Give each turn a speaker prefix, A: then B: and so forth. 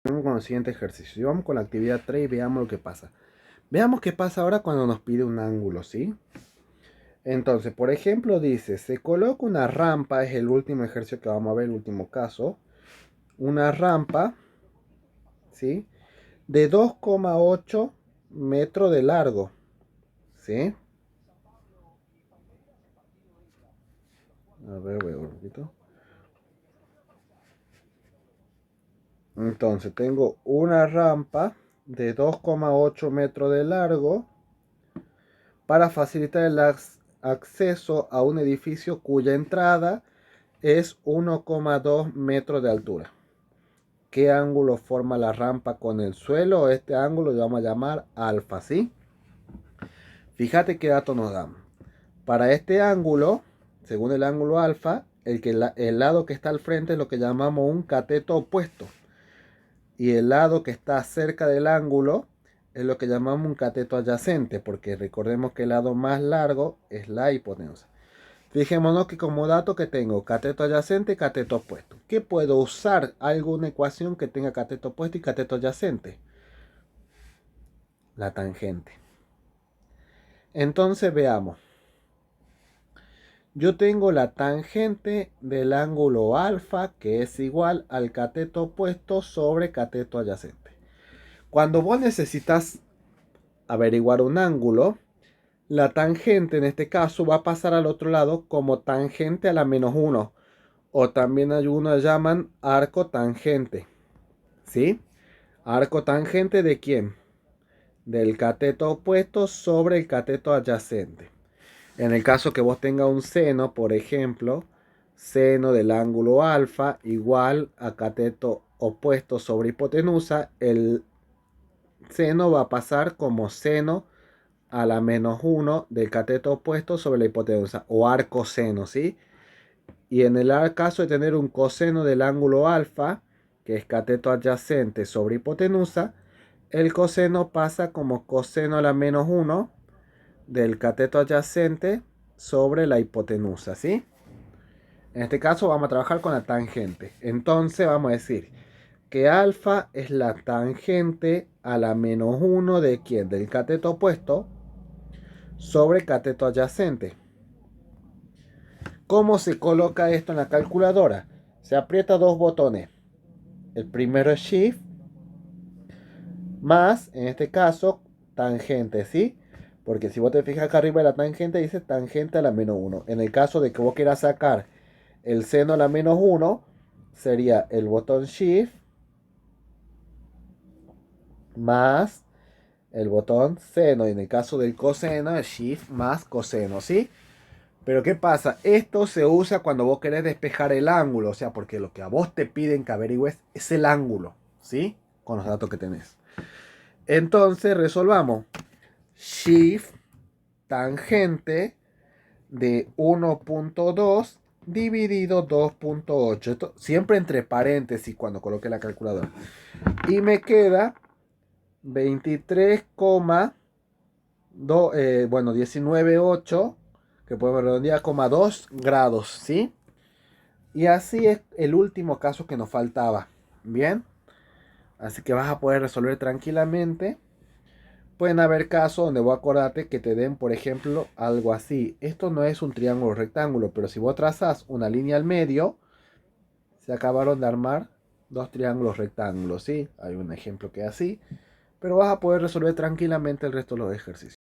A: Vamos con el siguiente ejercicio. Vamos con la actividad 3 y veamos lo que pasa. Veamos qué pasa ahora cuando nos pide un ángulo, ¿sí? Entonces, por ejemplo, dice, se coloca una rampa, es el último ejercicio que vamos a ver, el último caso. Una rampa, ¿sí? De 2,8 metros de largo, ¿sí? A ver, voy a ver un poquito. Entonces, tengo una rampa de 2,8 metros de largo para facilitar el acceso a un edificio cuya entrada es 1,2 metros de altura. ¿Qué ángulo forma la rampa con el suelo? Este ángulo lo vamos a llamar alfa, ¿sí? Fíjate qué dato nos dan. Para este ángulo, según el ángulo alfa, el lado que está al frente es lo que llamamos un cateto opuesto. Y el lado que está cerca del ángulo es lo que llamamos un cateto adyacente, porque recordemos que el lado más largo es la hipotenusa. Fijémonos que como dato que tengo cateto adyacente y cateto opuesto. ¿Qué puedo usar? ¿Alguna ecuación que tenga cateto opuesto y cateto adyacente? La tangente. Entonces veamos. Yo tengo la tangente del ángulo alfa, que es igual al cateto opuesto sobre cateto adyacente. Cuando vos necesitas averiguar un ángulo, la tangente en este caso va a pasar al otro lado como tangente a la menos 1. O también algunos llaman arco tangente. ¿Sí? Arco tangente de quién? Del cateto opuesto sobre el cateto adyacente. En el caso que vos tengas un seno, por ejemplo, seno del ángulo alfa igual a cateto opuesto sobre hipotenusa, el seno va a pasar como seno a la menos 1 del cateto opuesto sobre la hipotenusa, o arco seno, ¿sí? Y en el caso de tener un coseno del ángulo alfa, que es cateto adyacente sobre hipotenusa, el coseno pasa como coseno a la menos 1 del cateto adyacente sobre la hipotenusa, ¿sí? En este caso vamos a trabajar con la tangente. Entonces vamos a decir que alfa es la tangente a la menos 1 de ¿quién? Del cateto opuesto sobre cateto adyacente. ¿Cómo se coloca esto en la calculadora? Se aprieta dos botones. El primero es Shift más, en este caso, tangente, ¿sí? Porque si vos te fijas acá arriba de la tangente dice tangente a la menos 1. En el caso de que vos quieras sacar el seno a la menos 1, sería el botón Shift más el botón seno. Y en el caso del coseno es Shift más coseno, ¿sí? Pero ¿qué pasa? Esto se usa cuando vos querés despejar el ángulo. O sea, porque lo que a vos te piden que averigües es el ángulo, ¿sí? Con los datos que tenés. Entonces resolvamos. Shift tangente de 1,2 dividido 2,8. Esto siempre entre paréntesis cuando coloque la calculadora. Y me queda 19,8, que podemos redondear, 2 grados, ¿sí? Y así es el último caso que nos faltaba. Bien, así que vas a poder resolver tranquilamente. Pueden haber casos donde vos acordate que te den, por ejemplo, algo así. Esto no es un triángulo rectángulo, pero si vos trazas una línea al medio, se acabaron de armar dos triángulos rectángulos, ¿sí? Hay un ejemplo que es así, pero vas a poder resolver tranquilamente el resto de los ejercicios.